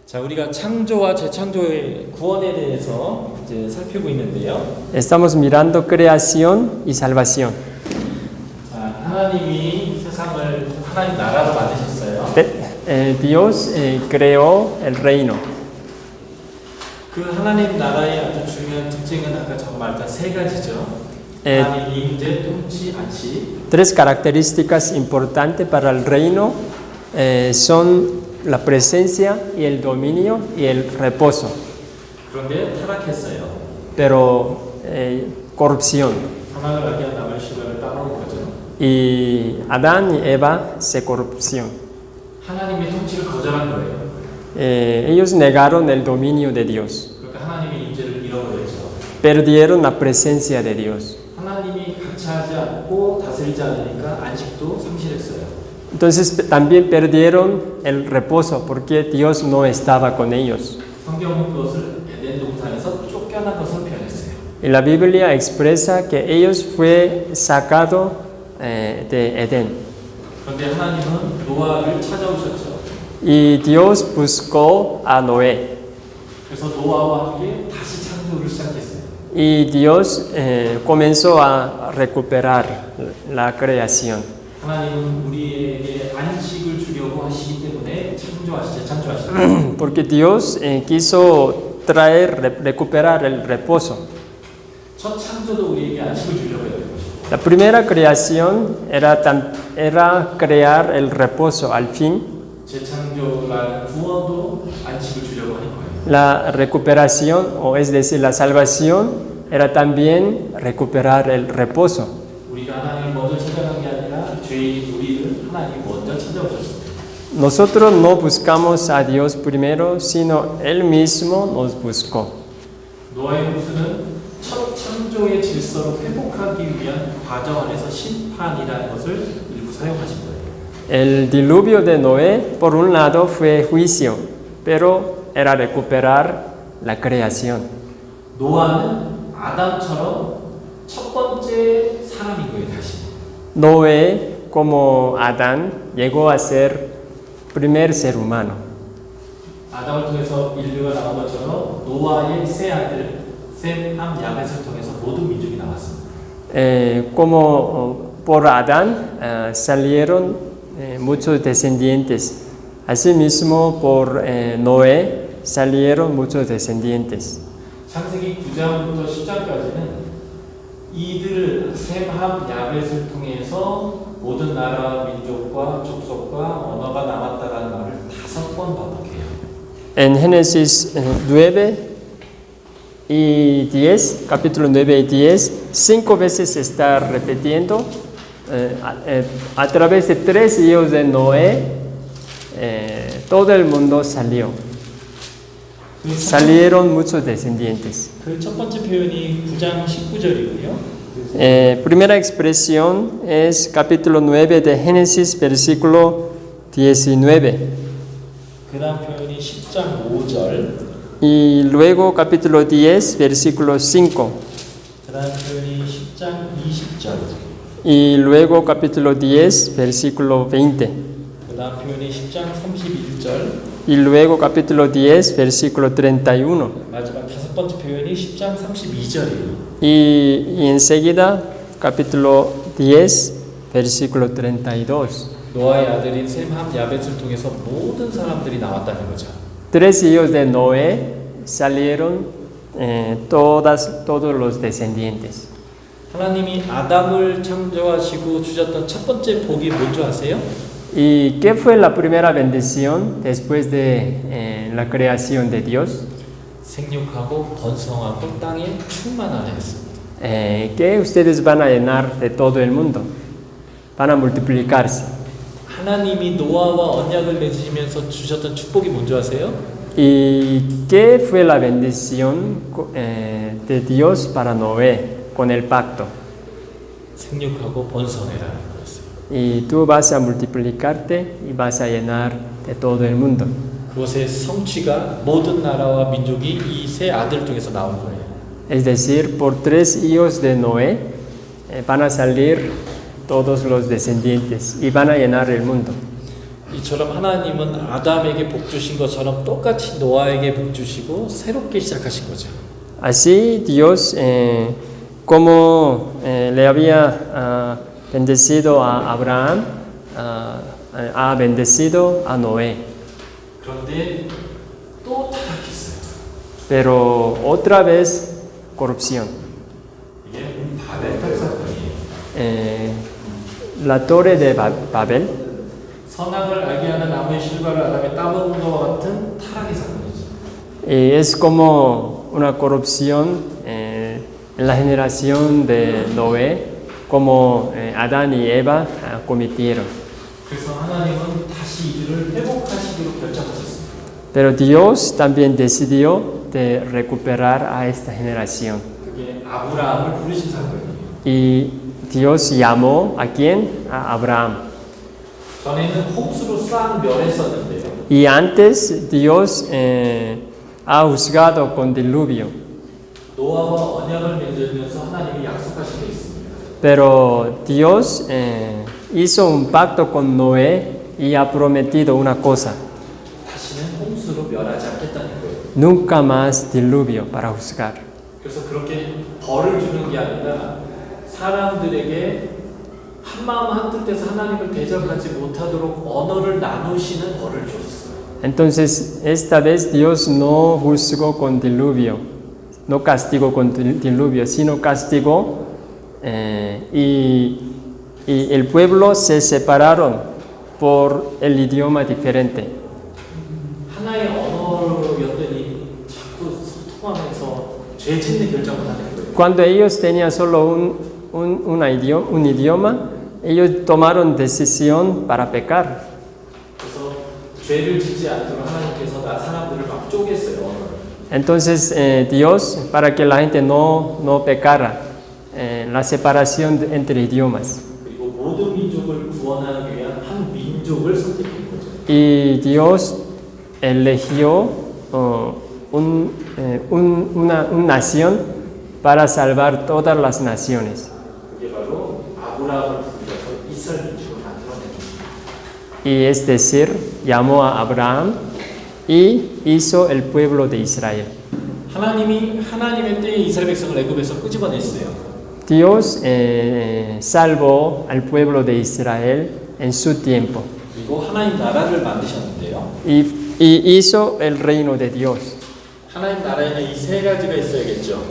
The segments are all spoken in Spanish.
자, 우리가 창조와 재창조의 구원에 대해서 이제 살피고 있는데요. Estamos mirando creación y salvación. 자, 하나님이 세상을 하나님 나라로 만드셨어요. Dios creó el reino. 그 하나님 나라의 아주 중요한 특징은 아까 제가 말했던 세 가지죠. 하나님 임재, 통치, 안치. Tres características importantes para el reino son la presencia y el dominio y el reposo. 그런데 타락했어요. Pero corrupción. 하나님을 알게 한 나머지 시간을 따라온 거죠. Y Adán y Eva se corrupción. 하나님의 통치를 거절한 거예요. Ellos negaron el dominio de Dios. 그러니까 하나님의 임재를 잃어버렸죠. Perdieron la presencia de Dios. 하나님이 같이하지 않고 다스리지 않으니까 안식도 상실했어요. Entonces también perdieron el reposo porque Dios no estaba con ellos. 성경은 그것을 에덴 동산에서 쫓겨난 것을 표현했어요. Y la Biblia expresa que ellos fue sacado de Edén. 그런데 하나님은 노아를 찾아오셨죠. Y Dios buscó a Noé. 그래서 노아와 함께 다시 창조를 시작했어요. Y Dios comenzó a recuperar la creación. 하나님은 우리에게 안식을 주려고 하시기 때문에 창조하시죠. Porque Dios quiso traer, recuperar el reposo. 첫 창조도 우리에게 안식을 주려고 했던 것이고. La primera creación era crear el reposo al fin. 재창조라는 구원도 안식을 주려고 하는 거예요. La recuperación, o es decir, la salvación, era también recuperar el reposo. 우리가 하나님을 먼저 찾아간 게 아니라 죄인 우리를 하나님이 먼저 찾아오셨습니다. Nosotros no buscamos a Dios primero, sino Él mismo nos buscó. 노아의 홍수는 첫 창조의 질서로 회복하기 위한 과정 안에서 심판이라는 것을 일부 사용하신 거예요. El diluvio de Noé, por un lado, fue juicio, pero era recuperar la creación. 노아는 아담처럼 첫 번째 사람인 거예요, 다시. Noé, como Adán, llegó a ser primer ser humano. 아담을 통해서 인류가 나온 것처럼 노아의 세 아들 셈, 함, 야벳을 통해서 모든 민족이 나왔습니다. Como por Adán salieron muchos descendientes. Asimismo, por Noé salieron muchos descendientes. 창세기 9장부터 10장까지는 이들 셈, 함, 야벳을 통해서 모든 나라, 민족과 족속과 언어가 남았다라는 말을 5번 반복해요. En Génesis 9 y 10, capítulo 9 y 10, 5 veces se está repitiendo. A través de 3 hijos de Noé, todo el mundo salió. Salieron muchos descendientes. 그 첫 번째 표현이 9장 19절이고요. Primera expresión es capítulo 9 de Génesis, versículo 19. 그 다음 표현이 10장 5절. Y luego capítulo 10, versículo 5. 그 다음 표현이 10장 20절. Y luego capítulo 10, versículo 20. 그 다음 표현이 10장 31절. Y luego capítulo 10, versículo 31. 마지막 5번째 표현이 10장 32절이에요. Y enseguida capítulo 10, versículo 32. 노아의 아들인 셈, 함, 야벳을 통해서 모든 사람들이 나왔다는 거죠. 3 hijos de Noé salieron todos los descendientes. 하나님이 아담을 창조하시고 주셨던 첫 번째 복이 뭔지 아세요? ¿Y qué fue la primera bendición después de la creación de Dios? 생육하고 번성하고 땅에 충만하라 했습니다. Que ustedes van a llenar de todo el mundo, van a multiplicarse. 하나님이 노아와 언약을 맺으시면서 주셨던 축복이 뭔지 아세요? ¿Y qué fue la bendición de Dios para Noé con el pacto? 생육하고 번성해라는 거였어요. Y tú vas a multiplicarte y vas a llenar de todo el mundo. 그것의 성취가 모든 나라와 민족이 이 세 아들 통해서 나온 거예요. Es decir, por 3 hijos de Noé van a salir todos los descendientes y van a llenar el mundo. 이처럼 하나님은 아담에게 복 주신 것처럼 똑같이 노아에게 복 주시고 새롭게 시작하신 거죠. Así Dios, como le había bendecido a Abraham, ha bendecido a Noé. 그런데 또 타락했어요. Pero otra vez corrupción. 이게 바벨탑 사건이에요. La torre de Babel 선악을 알게 하는 나무의 실과를 아담에 따먹은 것과 같은 타락의 사건이죠. es como una corrupción en la generación de Noé, como Adán y Eva cometieron. 그래서 하나님은 다시 이들을 회복하시기로 결정하셨습니다. Pero Dios también decidió de recuperar a esta generación. 그게 아브라함을 부르신 사건이에요. Y Dios llamó a quién? A Abraham. 전에는 홍수로 싹 멸했었는데요. Y antes Dios ha juzgado con diluvio. 노아와 언약을 맺으면서 하나님이 약속하신 게 있습니다. Pero Dios hizo un pacto con Noé y ha prometido una cosa. 다시는 홍수로 멸하지 않겠다는 거예요. Nunca más diluvio para juzgar. 그래서 그렇게 벌을 주는 게 아니라 사람들에게 한마음 한뜻해서 하나님을 대적하지 못하도록 언어를 나누시는 벌을 주셨어요. Entonces, esta vez Dios no juzgó con diluvio, no castigó con diluvio, sino castigó y el pueblo se separaron por el idioma diferente. 하나의 언어였더니 자꾸 소통하면서 죄 짓는 결정을 하는 거예요. Cuando ellos tenían solo un idioma, ellos tomaron decisión para pecar. 그래서 죄를 짓지 않도록 하나님께서 사람들을 막 쪼갰어요. Entonces Dios, para que la gente no pecara, la separación entre idiomas. 그리고 모든 민족을 구원하기 위한 한 민족을 선택한 거죠. Y Dios eligió una nación para salvar todas las naciones. 그게 바로 아브라함을 불러서 이스라엘 민족을 만들어낸 것입니다. Y es decir, llamó a Abraham y hizo el pueblo de Israel. 하나님이 하나님의 때에 이스라엘 백성을 애굽에서 끄집어냈어요. Dios salvó al pueblo de Israel en su tiempo 그리고 하나님 나라를 만드셨는데요. y hizo el reino de Dios. 하나님 나라에는 이 세 가지가 있어야겠죠.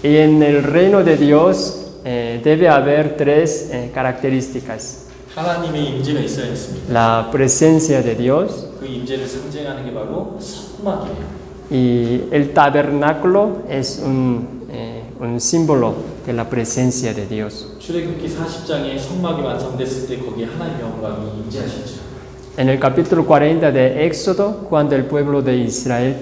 Y en el reino de Dios debe haber tres características. 하나님의 임재가 있어야겠습니다. La presencia de Dios 그 임재를 상징하는 게 바로 성막이에요. y el tabernáculo es un símbolo de la presencia de Dios. 출애굽기 40장에 성막이 완성됐을 때 거기에 하나님의 영광이 임재하셨죠. En el capítulo 40 de Éxodo, cuando el pueblo de Israel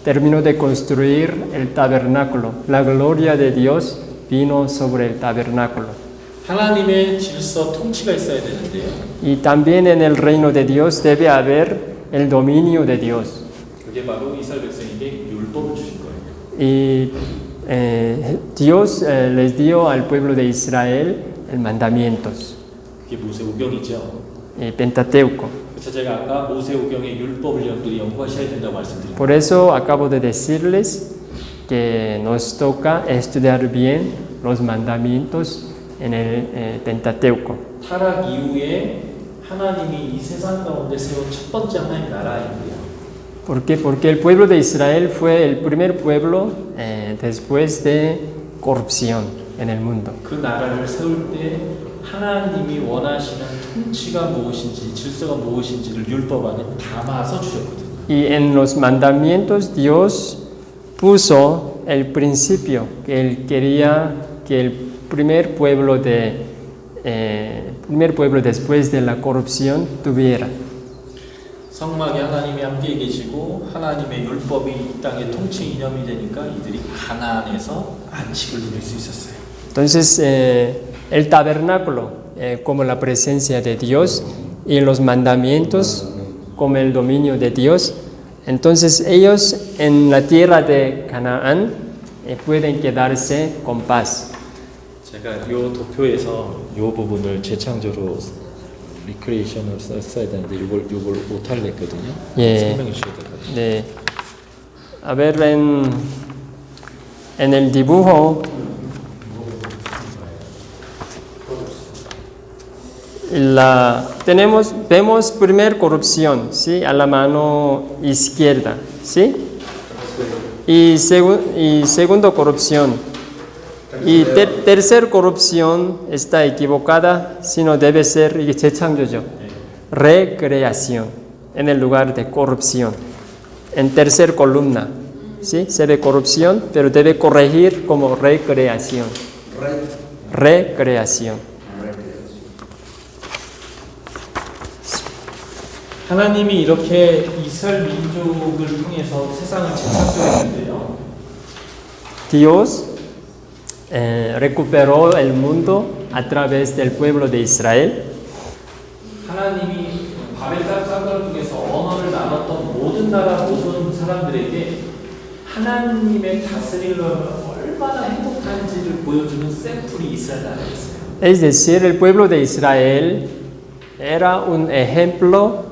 terminó de construir el tabernáculo, la gloria de Dios vino sobre el tabernáculo. 하나님의 질서 통치가 있어야 되는데요. Y también en el reino de Dios debe haber el dominio de Dios. 그게 바로 이스라엘 백성에게 율법을 주신 거예요. Y Dios les dio al pueblo de Israel el mandamientos, 그게 모세오경이죠. Pentateuco. 그래서 제가 아까 모세오경의 율법을 여러분들이 연구하셔야 된다고 말씀드렸습니다. Por eso acabo de decirles que nos toca estudiar bien los mandamientos en el Pentateuco. 타락 이후에 하나님이 이 세상 가운데 세운 첫 번째 하나님 나라입니다. ¿Por qué? Porque el pueblo de Israel fue el primer pueblo después de corrupción en el mundo. 그 나라를 세울 때 하나님이 원하시는 통치가 무엇인지 질서가 무엇인지를 율법 안에 담아서 주셨거든요. Y en los mandamientos Dios puso el principio que Él quería que el primer pueblo después de la corrupción tuviera. 성막에 하나님이 함께 계시고 하나님의 율법이 이 땅의 통치 이념이 되니까 이들이 가나안에서 안식을 누릴 수 있었어요. Entonces el tabernáculo como la presencia de Dios y los mandamientos como el dominio de Dios. Entonces ellos en la tierra de Canaán pueden quedarse con paz. 제가 이 도표에서 이 부분을 재창조로 리크리에이션을 써야 되는데 이걸 못 하겠거든요. 예. 설명해 주셔야 될 것 같아요. 네. A ver, en el dibujo, vemos primer corrupción, ¿sí? A la mano izquierda, ¿sí? Y segundo corrupción. Y tercer corrupción está equivocada, sino debe ser 이게 재창조죠. Recreación, en el lugar de corrupción. En tercer columna, ¿sí? Se ve corrupción, pero debe corregir como recreación. Recreación. 하나님이 이렇게 이스라엘 민족을 통해서 세상을 재창조했는데요. Dios recuperó el mundo a través del pueblo de Israel. 하나님이 바벨 사람들 중에서 언어를 나눴던 모든 나라 모든 사람들에게 하나님의 다스림을 얼마나 행복한지를 보여주는 샘플이 이스라엘 나라였어요. Es decir, el pueblo de Israel era un ejemplo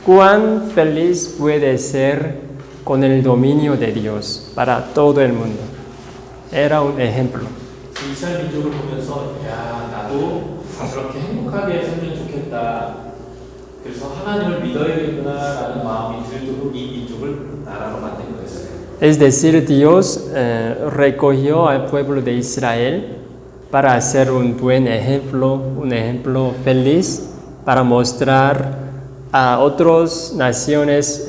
cuán feliz puede ser con el dominio de Dios para todo el mundo. Era un ejemplo. 이스라엘 민족을 보면서 야 나도 그렇게 행복하게 살면 좋겠다. 그래서 하나님을 믿어야겠구나라는 마음이 들도록 이 민족을 나라로 만든 거였어요. Es decir, Dios recogió al pueblo de Israel para hacer un buen ejemplo, un ejemplo feliz, para mostrar a otras naciones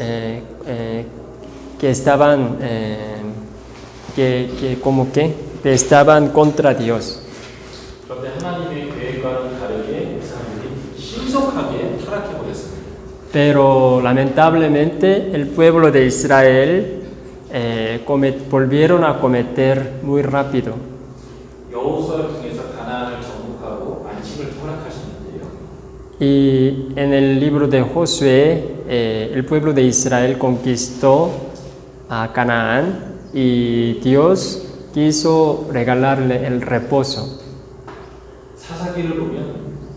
que estaban que estaban contra Dios. 그런데 하나님의 계획과는 다르게 이 사람들이 신속하게 타락해 버렸습니다. Pero lamentablemente el pueblo de Israel volvieron a cometer muy rápido. 여호수아를 통해서 가나안을 정복하고 안식을 허락하셨는데요. Y en el libro de Josué, el pueblo de Israel conquistó a Canaán y Dios quiso regalarle el reposo. 사사기를 보면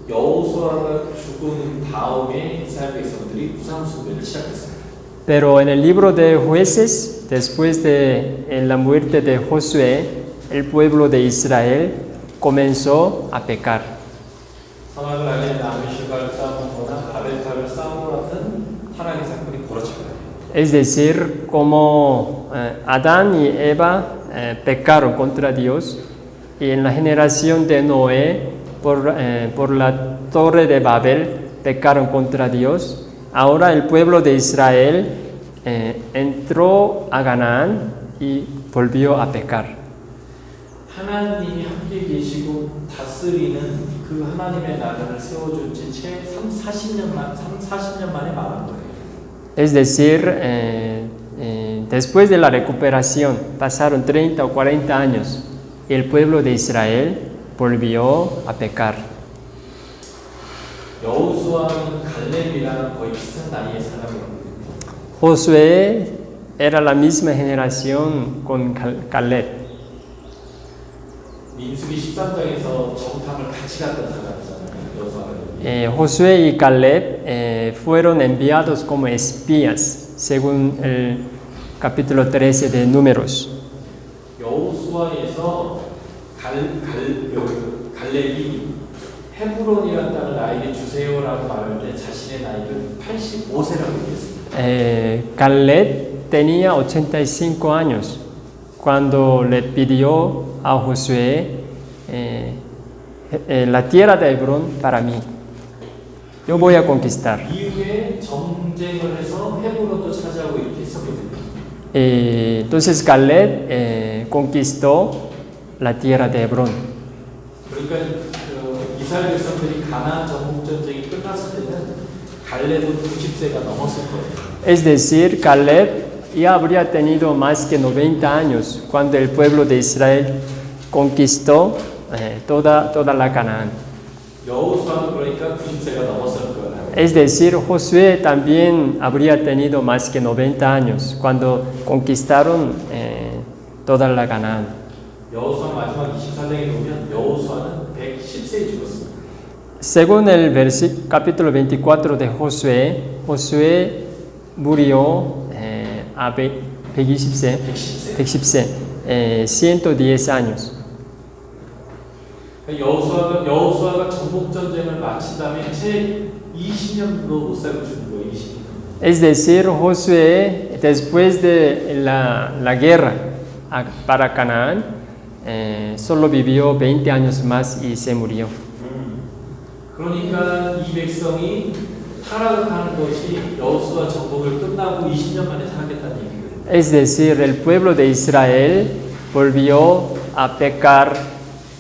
여호수아가 죽은 다음에 이스라엘 백성들이 우상 숭배를 시작했습니다. Pero en el libro de Jueces, después de la muerte de Josué, el pueblo de Israel comenzó a pecar. 사막을 알리는 아미슈가를 싸우거나 바벨탑을 싸우고 같은 타락의 사건이 벌어졌거든요. Es decir, como Adán y Eva pecaron contra Dios, y en la generación de Noé, por la torre de Babel, pecaron contra Dios. Ahora el pueblo de Israel entró a Canaán y volvió a pecar. 하나님이 함께 계시고 다스리는 그 하나님의 나라를 세워준 지 채 40년 만에 망한 거예요. Es decir, después de la recuperación, pasaron 30 o 40 años y el pueblo de Israel volvió a pecar. 여호수아는 갈렙이랑 거의 비슷한 나이의 사람이거든요. Josué era la misma generación con Caleb. 민수기 13장에서 정탐을 같이 갔던 사람이잖아요. 여호수아가. Josué y Caleb fueron enviados como espías, según el capítulo 13 de Números. 여호수아에서 갈렙이 헤브론이라는 땅을 나에게 주세요라고 말할 때 자신의 나이를 85세라고 얘기했습니다. Caleb tenía 85 años cuando le pidió a Josué la tierra de Hebrón para mí. Yo voy a conquistar. 이후에 정쟁을 해서 헤브론도 차지하고 이렇게 했었거든요. Entonces Caleb conquistó la tierra de Hebrón. 그러니까 이스라엘 백성들이 가나안 정복 전쟁이 끝났을 때는 갈렙은 90세가 넘었을 거예요. Es decir, Caleb ya habría tenido más que 90 años cuando el pueblo de Israel conquistó toda la Canaán. 여호수아는 그러니까 90세가 넘었을 거예요. Es decir, Josué también habría tenido más que 90 años cuando conquistaron toda la Canaán. 여호수아 마지막 24장에 보면 여호수아는 110세에 죽었습니다. según el capítulo 24 de Josué, Josué murió a 120세, 110세, 110 años. 여호수아가 전복 전쟁을 마친 다음에 채 20년도 못 살고 죽은 거예요. 20년. Es decir, Josué, después de la guerra para Canaán, solo vivió 20 años más y se murió. 그러니까 이 백성이 타락하는 것이 여호수아 정복을 끝나고 20년 만에 타락했다는 얘기거든요. Es decir, el pueblo de Israel volvió a pecar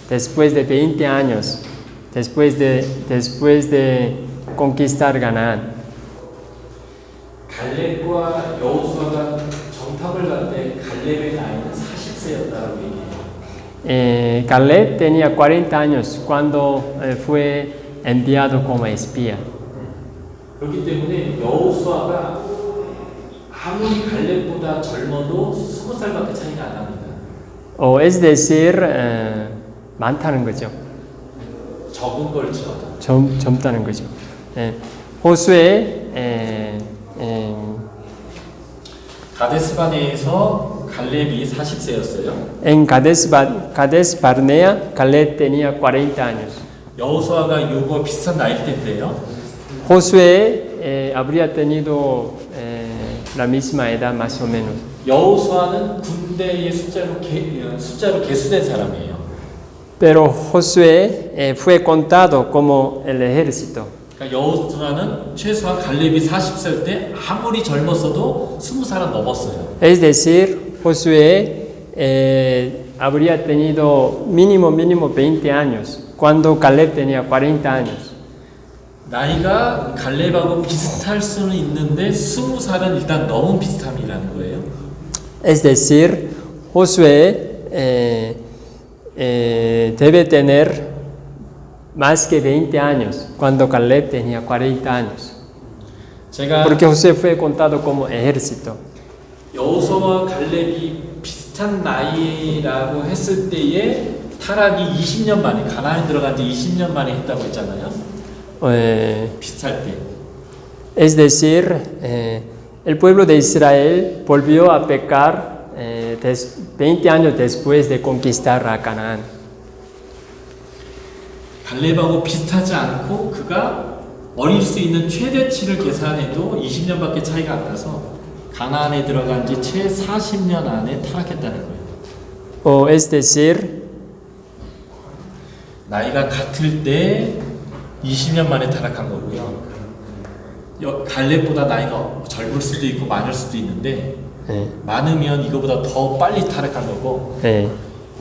después de 20 años, después de conquistar Canaán. 갈렙과 여호수아가 정탐을 갈 때 갈렙의 나이는 40세였다고 얘기해요. Caleb tenía 40 años cuando fue enviado como espía. 그렇기 때문에 여호수아가 아무리 갈렙보다 젊어도 20살밖에 차이가 안 납니다. Es decir, 많다는 거죠. 적은 걸 치어도. 젊다는 거죠. 호수에 가데스바네에서 갈렙이 40세였어요. En Cades Barnea, Caleb tenía 40 años. 여호수아가 요거 비슷한 나이대인데요. Josué habría tenido la misma edad más o menos. 여호수아는 군대의 숫자로 개수된 사람이에요. Pero Josué fue contado como el ejército. 그러니까 여호수아는 최소한 갈렙이 40살 때 아무리 젊었어도 20살은 넘었어요. Es decir, Josué habría tenido mínimo 20 años, cuando Caleb tenía 40 años. 나이가 갈렙하고 비슷할 수는 있는데 20살은 일단 너무 비슷함이라는 거예요. Es decir, Josué debe tener más que 20 años, cuando Caleb tenía 40 años. 제가 Porque Josué fue contado como ejército. 여호수아와 갈렙이 비슷한 나이라고 했을 때에 타락이 20년 만에 가나안에 들어간 지 20년 만에 했다고 했잖아요. 비슷할 때. Es decir, el pueblo de Israel volvió a pecar 20 años después de conquistar a Canaán. 갈렙하고 비슷하지 않고 그가 어릴 수 있는 최대치를 계산해도 20년밖에 차이가 안 나서 가나안에 들어간 지 채 40년 안에 타락했다는 거예요. Es decir, 나이가 같을 때 20년 만에 타락한 거고요. 갈렙보다 나이가 젊을 수도 있고 많을 수도 있는데 많으면 이거보다 더 빨리 타락한 거고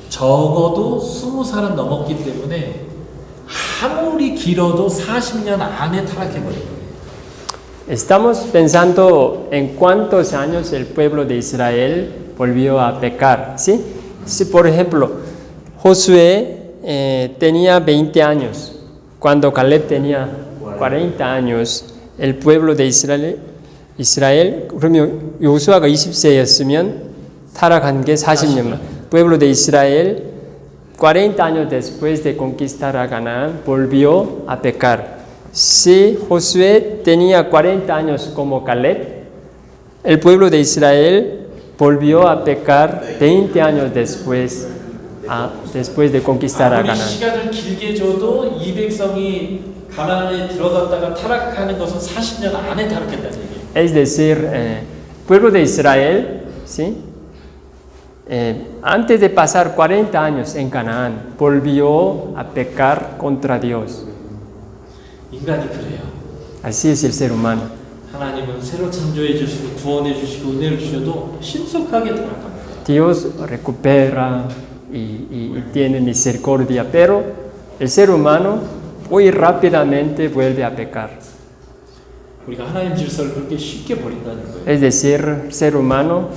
적어도 20살은 넘었기 때문에 아무리 길어도 40년 안에 타락해버린 거예요. estamos pensando en cuántos años el pueblo de Israel volvió a pecar, ¿sí? Si por ejemplo Josué tenía 20 años, cuando Caleb tenía 40 años, el pueblo de Israel 그러면 여호수아가 20세였으면 타락한 게 40년만. pueblo de Israel 40 años después de conquistar a Canaán volvió a pecar. Si Josué tenía 40 años como Caleb, el pueblo de Israel volvió a pecar 20 años después de conquistar a Canaán. 시간을 길게 줘도 이 백성이 가나안에 들어갔다가 타락하는 것은 40년 안에 타락했다는 얘기예요. Es decir, pueblo de Israel, ¿sí? Antes de pasar 40 años en Canaán, volvió a pecar contra Dios. 인간이 그래요. Así es el ser humano. 하나님은 새로 창조해 주시고 구원해 주시고 은혜를 주셔도 신속하게 타락합니다. Dios recupera y tiene misericordia, pero el ser humano muy rápidamente vuelve a pecar. 우리가 하나님 질서를 그렇게 쉽게 버린다는 거예요. Es decir, el ser humano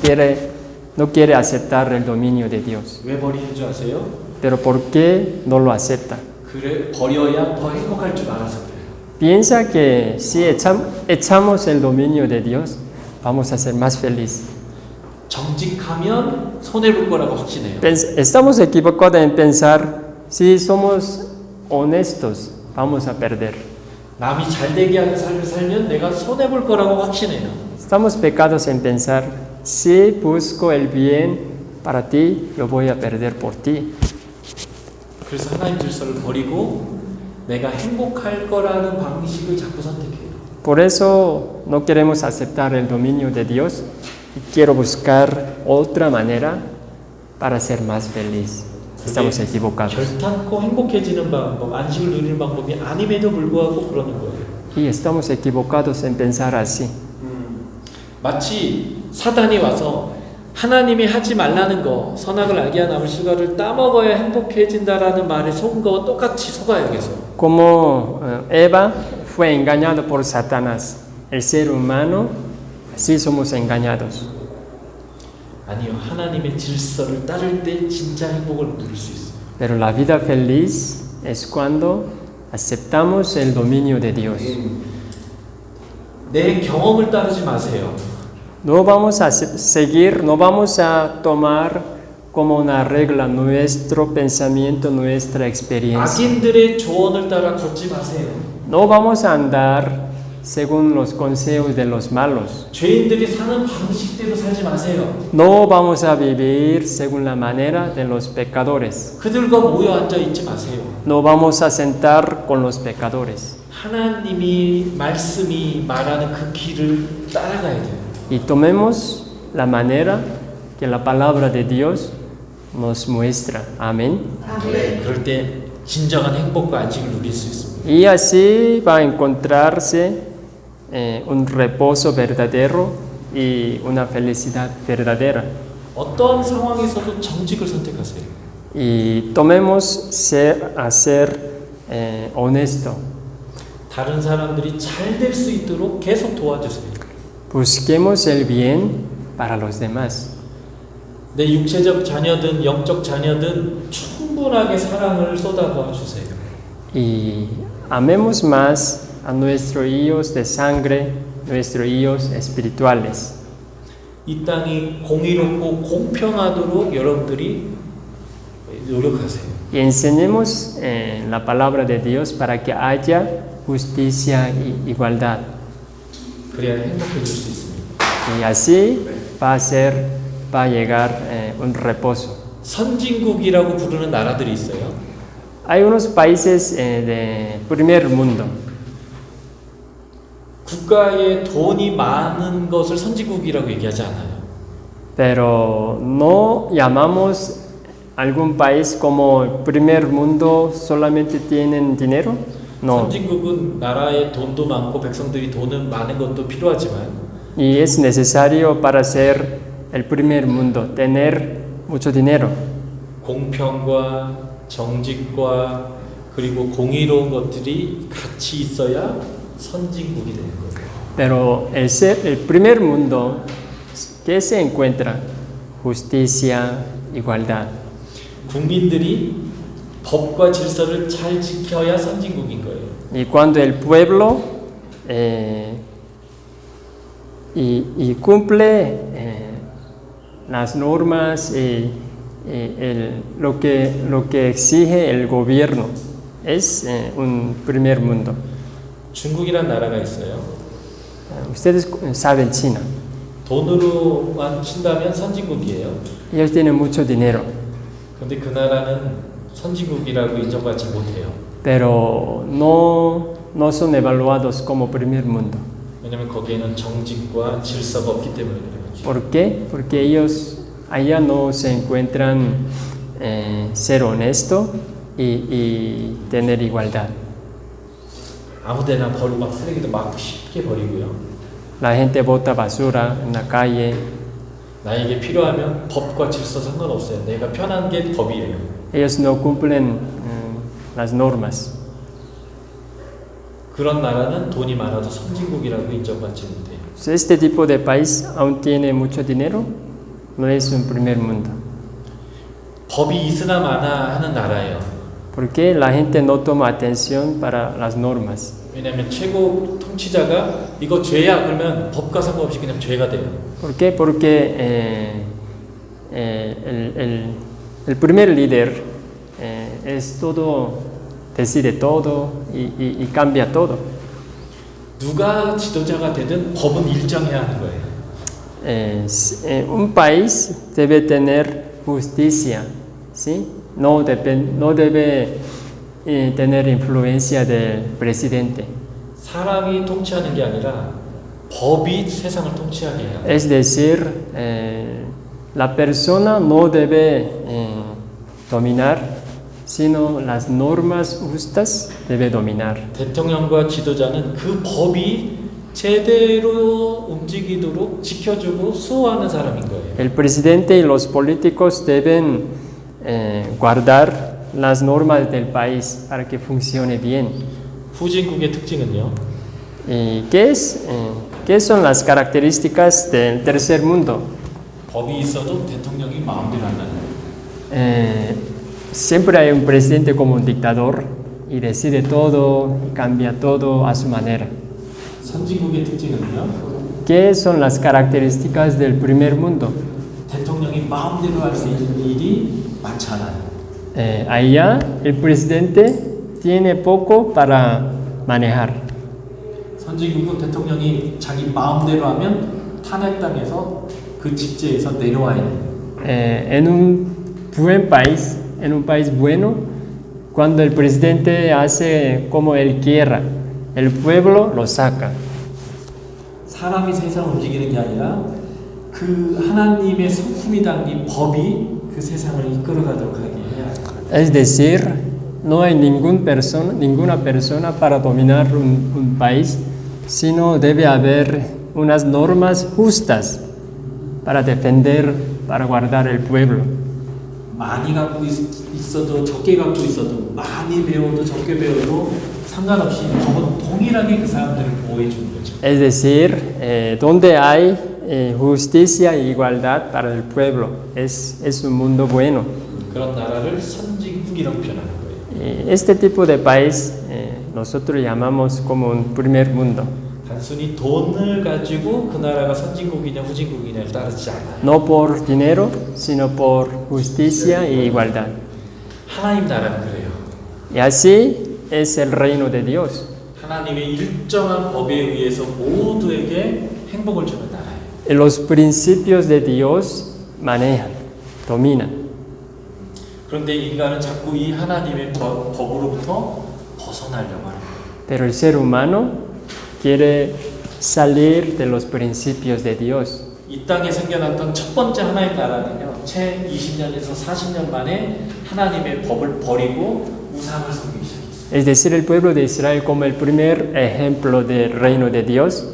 no quiere aceptar el dominio de Dios. 왜 버리는 줄 아세요? Pero ¿por qué no lo acepta? 그래 버려야 더 행복할 줄 알아서 그래요. Piensa que si echamos el dominio de Dios, vamos a ser más felices. 정직하면 손해 볼 거라고 확신해요. Estamos equivocados en pensar, si somos honestos, vamos a perder. 남이 잘 되게 하는 삶을 살면 내가 손해 볼 거라고 확신해요. Estamos pecados en pensar, si busco el bien para ti, yo voy a perder por ti. 그래서 하나님 질서를 버리고 내가 행복할 거라는 방식을 자꾸 선택해요. Por eso no queremos aceptar el dominio de Dios y quiero buscar otra manera para ser más feliz. Estamos equivocados. 결탄코 행복해지는 방법, 안식을 누리는 방법이 아님에도 불구하고 그러는 거예요. Y estamos equivocados en pensar así. 마치 사단이 와서 하나님이 하지 말라는 거, 선악을 알게 하는 나무 실과를 따먹어야 행복해진다라는 말에 속은 거와 똑같이 속아요, 계속. Como Eva fue engañado por Satanás, el ser humano, así somos engañados. 아니요, 하나님의 질서를 따를 때 진짜 행복을 누릴 수 있어요. Pero la vida feliz es cuando aceptamos el dominio de Dios. 내 경험을 따르지 마세요. No vamos a seguir, no vamos a tomar como una regla nuestro pensamiento, nuestra experiencia. 악인들의 조언을 따라 걷지 마세요. No vamos a andar según los consejos de los malos. 죄인들이 사는 방식대로 살지 마세요. No vamos a vivir según la manera de los pecadores. 그들과 모여 앉아 있지 마세요. No vamos a sentar con los pecadores. 하나님이 말씀이 말하는 그 길을 따라가야 돼요. Y tomemos la manera que la palabra de Dios nos muestra. Amén. 그럴 때 진정한 행복과 안식을 누릴 수 있습니다. Y así va a encontrarse un reposo verdadero y una felicidad verdadera. 어떤 상황에서도 정직을 선택하세요. Y tomemos a ser honesto. 다른 사람들이 잘 될 수 있도록 계속 도와주세요. Busquemos el bien para los demás. 내 육체적 자녀든 영적 자녀든 충분하게 사랑을 쏟아부어 주세요. Y amemos más a nuestros hijos de sangre, nuestros hijos espirituales. 이 땅이 공의롭고 공평하도록 여러분들이 노력하세요. Y enseñemos la palabra de Dios para que haya justicia y igualdad. 그래야 행복해질 수 있습니다. Y así va a llegar un reposo. 선진국이라고 부르는 나라들이 있어요. Hay unos países de primer mundo. 국가에 돈이 많은 것을 선진국이라고 얘기하지 않아요. Pero no llamamos algún país como el primer mundo solamente tienen dinero. No. 선진국은 나라에 돈도 많고 백성들이 돈은 많은 것도 필요하지만 Y es necesario para ser el primer mundo tener mucho dinero. 공평과 정직과 그리고 공의로운 것들이 같이 있어야 선진국이 되는 거예요. Pero el primer mundo, ¿qué se encuentra? Justicia, igualdad. 국민들이 법과 질서를 잘 지켜야 선진국인 거예요. Y cuando el pueblo y cumple las normas y lo que exige el gobierno, es un primer mundo. 중국이란 나라가 있어요. Ustedes saben China. 돈으로만 친다면 선진국이에요. Ellos tienen mucho dinero, 그런데 그 나라는 선진국이라고 인정받지 못해요. pero no son evaluados como primer mundo. 왜냐하면 거기에는 정직과 질서가 없기 때문에 그래요. ¿Por qué? Porque ellos allá no se encuentran ser honesto y tener igualdad. 아무데나 버리고 막 쓰레기도 막 쉽게 버리고요. La gente bota basura en la calle. 나에게 필요하면 법과 질서 상관없어요. 내가 편한 게 법이에요. Ellos no cumplen las normas. 그런 나라는 돈이 많아도 선진국이라고 인정받지 못해요. Si este tipo de país aún tiene mucho dinero, no es un primer mundo. 법이 있으나 마나 하는 나라예요. Porque la gente no toma atención para las normas. 왜냐하면 최고 통치자가 이거 죄야 그러면 법과 상관없이 그냥 죄가 돼요. ¿Por qué? Porque el primer líder es todo decide todo y cambia todo. 누가 지도자가 되든 법은 일정해야 하는 거예요. Un país debe tener justicia, ¿sí? No debe tener influencia del presidente. 사람이 통치하는 게 아니라 법이 세상을 통치하게 해요. Es decir, la persona no debe dominar, sino las normas justas debe dominar. 대통령과 지도자는 그 법이 제대로 움직이도록 지켜주고 수호하는 사람인 거예요. El presidente y los políticos deben guardar las normas del país para que funcione bien. 후진국의 특징은요. ¿Y qué son las características del tercer mundo? 법이 있어도 대통령이 마음대로 안 하는 거예요. Siempre hay un presidente como un dictador y decide todo y cambia todo a su manera. 선진국의 특징은요. ¿Qué son las características del primer mundo? 대통령이 마음대로 할 수 있는 일이 많지 않아요. Allá el presidente tiene poco para manejar. 선진국은 대통령이 자기 마음대로 하면 탄핵당해서 그 직제에서 내려와야 돼요. En un buen país, en un país bueno, cuando el presidente hace como él quiera, el pueblo lo saca. 사람이 세상을 움직이는 게 아니라 그 하나님의 성품이 담긴 법이 그 세상을 이끌어가도록 하게 해야 돼요. Es decir, no hay ninguna persona para dominar un país, sino debe haber unas normas justas para defender, para guardar el pueblo. 많이 갖고 있어도 적게 갖고 있어도 많이 배워도 적게 배워도 상관없이 법은 동일하게 그 사람들을 보호해 주는 거죠. Es decir, donde hay justicia e igualdad para el pueblo, es un mundo bueno. 그런 나라를 선진국이라고 표현하는 거예요. Este tipo de país nosotros llamamos como un primer mundo. 단순히 돈을 가지고 그 나라가 선진국이냐 후진국이냐를 따르지 않아요. No por dinero, sino por justicia e igualdad. 하나님 나라는 그래요. Y así es el reino de Dios. 하나님의 일정한 법에 의해서 모두에게 행복을 주는 나라예요. Los principios de Dios manejan, dominan. 그런데 인간은 자꾸 이 하나님의 법으로부터 벗어나려고 하는 거예요. Pero el ser humano quiere salir de los principios de Dios. 이 땅에 생겨났던 첫 번째 하나님 나라는요, 채 20년에서 40년 만에 하나님의 법을 버리고 우상을 섬기기 시작했어요. Es decir, el pueblo de Israel como el primer ejemplo del reino de Dios,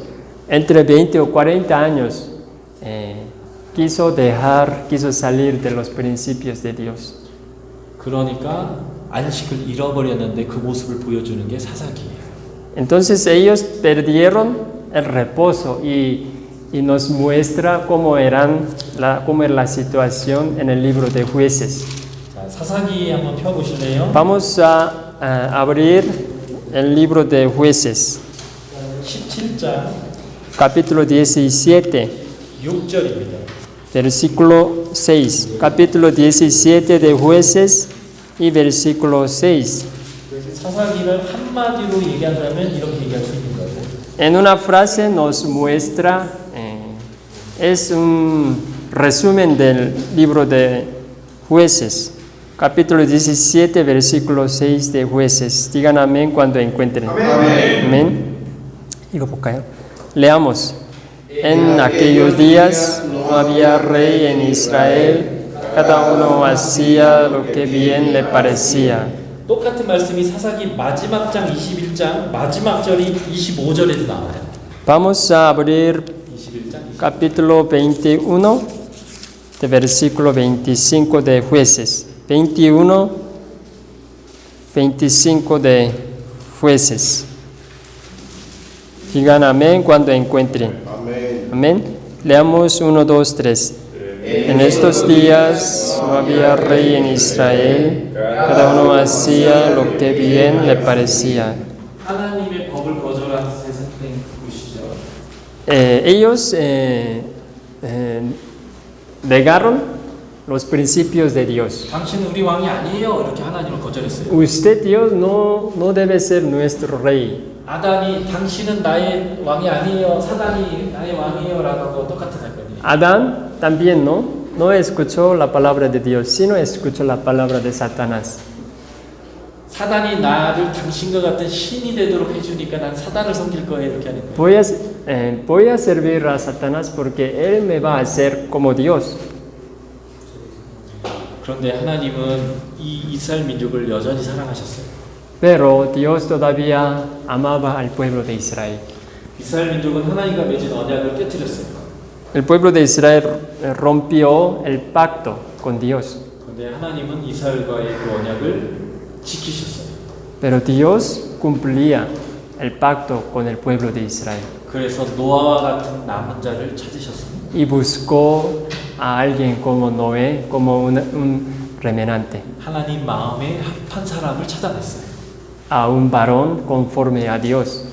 entre 20 o 40 años quiso salir de los principios de Dios. 그러니까 안식을 잃어버렸는데 그 모습을 보여주는 게 사사기예요. Entonces ellos perdieron el reposo y nos muestra cómo era la situación en el libro de Jueces. 자, 사사기 한번 펴보실래요? Vamos a abrir el libro de Jueces, 17장 capítulo 17, 6절입니다. versículo 6. Capítulo 17 de Jueces y versículo 6. 사사기를 한마디로 얘기한다면 이렇게 얘기할 수 있는 거예요. En una frase nos muestra, es un resumen del libro de Jueces, capítulo 17, versículo 6 de Jueces. Digan amén cuando encuentren. Amén. 읽어볼까요? Leamos. En aquellos días no había rey en Israel, cada uno hacía lo que bien le parecía. 똑같은 말씀이 사사기 마지막 장 21장 마지막 절이 25절에도 나와요. Vamos a abrir 21장 capítulo 21, de versículo 25 de Jueces. 21, 25 de Jueces. Digan amén cuando encuentren. Amén. Leamos 1, 2, 3. En estos días no había rey en Israel, cada uno hacía lo que bien le parecía. 하나님의 법을 거절한 세상 보시죠. Ellos negaron los principios de Dios. 당신은 우리 왕이 아니에요. 이렇게 하나님을 거절했어요. Usted, Dios, no debe ser nuestro rey. 아담이 당신은 나의 왕이 아니에요. 사단이 나의 왕이에요. 라고 똑같은 사건이에요. Adán también no escuchó la palabra de Dios, sino escuchó la palabra de Satanás. 사단이 나를 당신과 같은 신이 되도록 해주니까 난 사단을 섬길 거예요. 이렇게 하는 거예요. Voy a servir a Satanás porque él me va a hacer como Dios. 그런데 하나님은 이 이스라엘 민족을 여전히 사랑하셨어요. Pero Dios todavía amaba al pueblo de Israel. 이스라엘 민족은 하나님과 맺은 언약을 깨뜨렸어요. El pueblo de Israel rompió el pacto con Dios. 그런데 하나님은 이스라엘과의 그 언약을 지키셨어요. Pero Dios cumplía el pacto con el pueblo de Israel. 그래서 노아와 같은 남은 자를 찾으셨어요. Y buscó a alguien como Noé, como un remanente, 하나님 마음에 합한 사람을 찾아냈어요. a un varón conforme a Dios.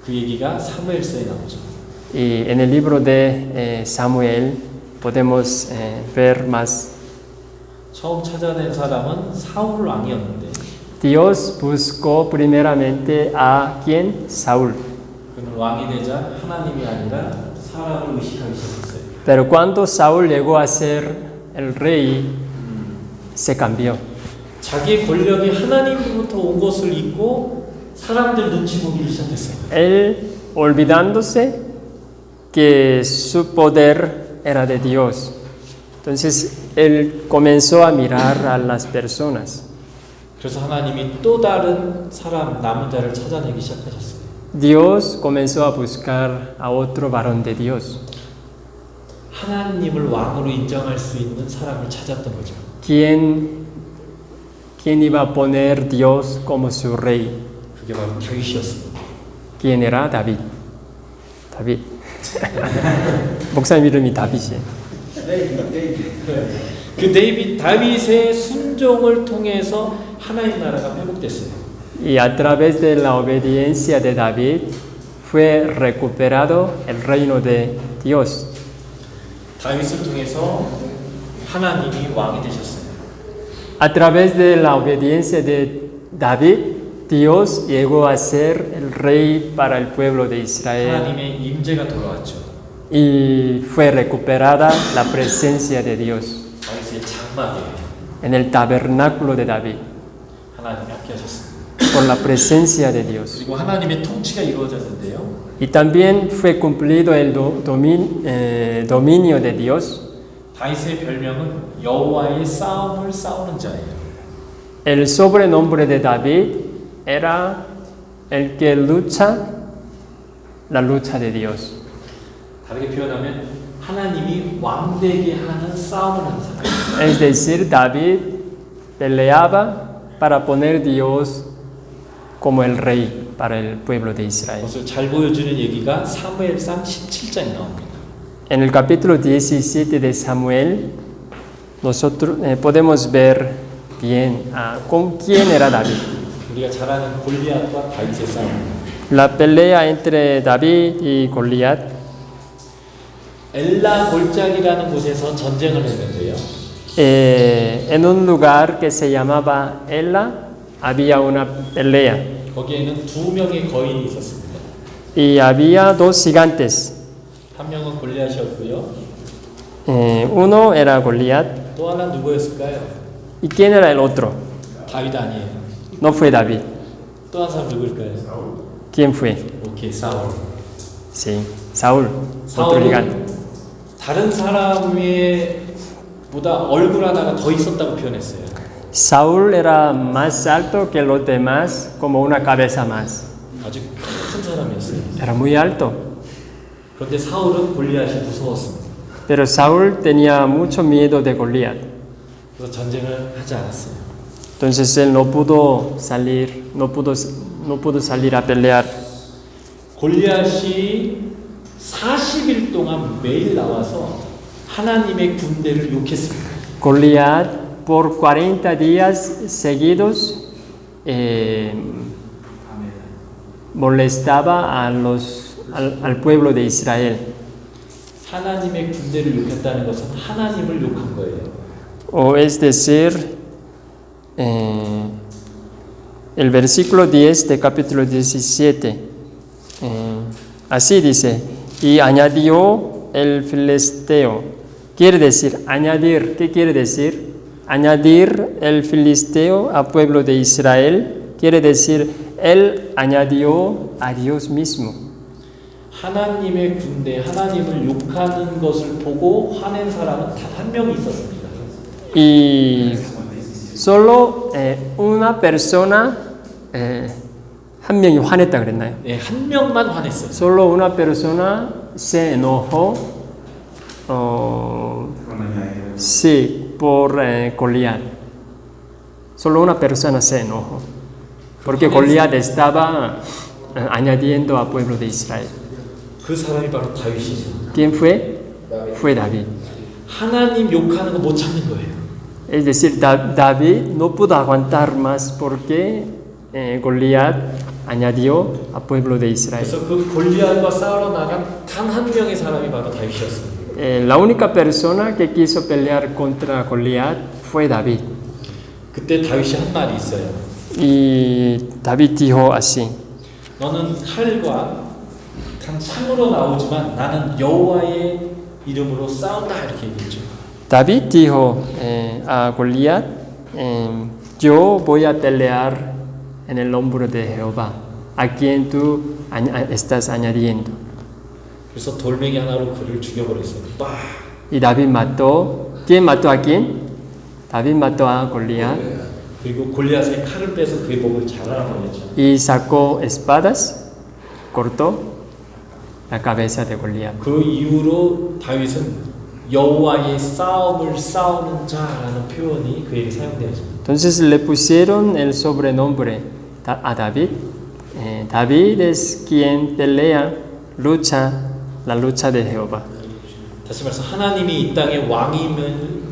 그 얘기가 사무엘서에 나오죠. Y en el libro de Samuel podemos ver más. 처음 찾아낸 사람은 사울 왕이었는데 Dios buscó primeramente a quien? Saúl. 그는 왕이 되자 하나님이 아니라 사람을 의식하기 시작했어요. Pero cuando Saúl llegó a ser el rey, se cambió. 자기의 권력이 하나님으로부터 온 것을 잊고 사람들 눈치 보기를 시작했어요. Él olvidándose que su poder era de Dios. Entonces él comenzó a mirar a las personas. 그래서 하나님이 또 다른 사람 남은 자를 찾아내기 시작하셨어요. Dios comenzó a buscar a otro varón de Dios. 하나님을 왕으로 인정할 수 있는 사람을 찾았던 거죠. ¿Quién iba a poner Dios como su rey? 그게 바로 다윗이었습니다. ¿Quién era? David. David. 목사님 이름이 다윗이에요. 그 다윗의 순종을 통해서 하나님 나라가 회복됐어요. Y a través de la obediencia de David fue recuperado el reino de Dios. 다윗을 통해서 하나님이 왕이 되셨어요. A través de la obediencia de David, Dios llegó a ser el rey para el pueblo de Israel 하나님의 임재가 돌아왔죠. y fue recuperada la presencia de Dios 다윗의 장막에 en el tabernáculo de David 하나님이 함께하셨습니다. por la presencia de Dios. 그리고 하나님의 통치가 이루어졌는데요. Y también fue cumplido el dominio de Dios. 다윗의 별명은 여호와의 싸움을 싸우는 자예요. El sobrenombre de David era el que lucha la lucha de Dios. 다르게 표현하면 하나님이 왕되게 하는 싸움을 하는 사람. Es decir, David peleaba para poner Dios como el rey para el pueblo de Israel. 그것을 잘 보여주는 얘기가 사무엘상 17장에 나옵니다. En el capítulo 17 de Samuel, nosotros podemos ver bien con quién era David. 우리가 잘 아는 골리앗과 다윗의 싸움. La pelea entre David y Goliat. 엘라 골짜기라는 곳에서 전쟁을 했는데요. En un lugar que se llamaba Ela había una pelea 거기에는 두 명의 거인이 있었습니다. y había dos gigantes. 한 명은 골리앗이었고요. Uno era Goliat. 또 하나 누구였을까요? ¿Y quién era el otro? 다윗 아니에요. No fue David. 또 한 사람 누구일까요? ¿Quién fue? 오케이, 사울. Sí, Saúl, otro gigante. 다른 사람의 보다 얼굴 하나가 더 있었다고 표현했어요. Saúl era más alto que los demás, como una cabeza más. 아주 큰 사람이었어요. Era muy alto. 그런데 사울은 골리앗이 무서웠습니다. Pero Saúl tenía mucho miedo de Goliat. 그래서 전쟁을 하지 않았어요. Entonces él no pudo salir a pelear. 골리앗이 40일 동안 매일 나와서 하나님의 군대를 욕했습니다. Goliat por 40 días seguidos molestaba al pueblo de Israel. 하나님의 군대를 욕했다는 것은 하나님을 욕한 거예요. o es decir, el versículo 10 de capítulo 17, así dice, y añadió el filisteo. Quiere decir, añadir, ¿qué quiere decir? Añadir el filisteo al pueblo de Israel, quiere decir, él añadió a Dios mismo. 하나님의 군대, 하나님을 욕하는 것을 보고 화낸 사람은 단 한 명이 있었습니다. Y solo una persona, 한 명이 화냈다 그랬나요? 네, 한 명만 화냈어요. Solo una persona se enojó, sí, por Goliat. Solo una persona se enojó, porque Goliat estaba añadiendo al pueblo de Israel. 그 사람이 바로 다윗이죠. ¿Quién fue? Fue David. 하나님 욕하는 거 못 참는 거예요. Es decir, David no pudo aguantar más porque Goliat añadió al pueblo de Israel. 그래서 그 골리앗과 싸우러 나간 단 한 명의 사람이 바로 다윗이었습니다. La única persona que quiso pelear contra Goliat fue David. 그때 다윗이 한 말이 있어요. Y David dijo así: 너는 칼과 창으로 나오지만 나는 여호와의 이름으로 싸운다 이렇게 얘기했죠. David dijo a Goliat, yo voy a pelear en el hombro de Jehová, a quien tú estás añadiendo. 그래서 돌멩이 하나로 그를 죽여버렸어요. 빡! Y David mató. ¿Quién mató a quién? David mató a Goliat 그리고 골리앗의 칼을 빼서 그의 목을 잘라버렸죠. y sacó espadas, cortó la cabeza de Goliat. 그 이후로 다윗은 여호와의 싸움을 싸우는 자라는 표현이 그에게 사용되었습니다. Entonces le pusieron el sobrenombre a David. David es quien pelea, lucha la lucha de Jehová. 다시 말해서 하나님이 이 땅의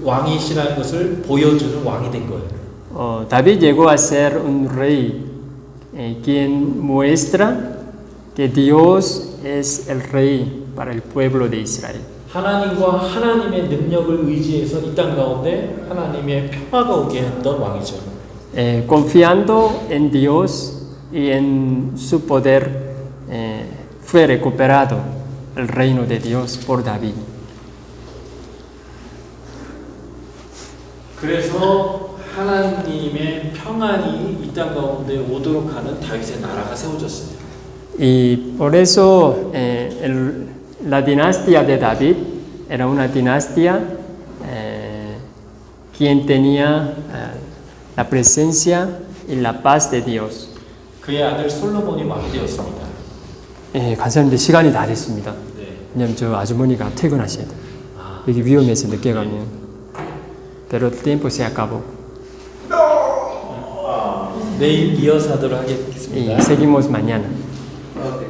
왕이시라는 것을 보여주는 왕이 된 거예요. David llegó a ser un rey, quien muestra que Dios es el rey para el pueblo de Israel. 하나님과 하나님의 능력을 의지해서 이 땅 가운데 하나님의 평화가 오게 했던 왕이죠. Confiando en Dios y en su poder, fue recuperado el reino de Dios por David. 그래서 하나님의 평안이 이 땅 가운데 오도록 하는 다윗의 나라가 세워졌어요. Y por eso la dinastía de David era una dinastía quien tenía la presencia y la paz de Dios. 그의 아들 솔로몬이 왕이 되었습니다. 감사합니다. 시간이 다 됐습니다. 네. 왜냐면 저 아주머니가 퇴근하셔야 돼요. 여기 위험해서 늦게 가면. Pero el tiempo se acabó. 내일 이어서 하도록 하겠습니다. Y seguimos mañana. Okay.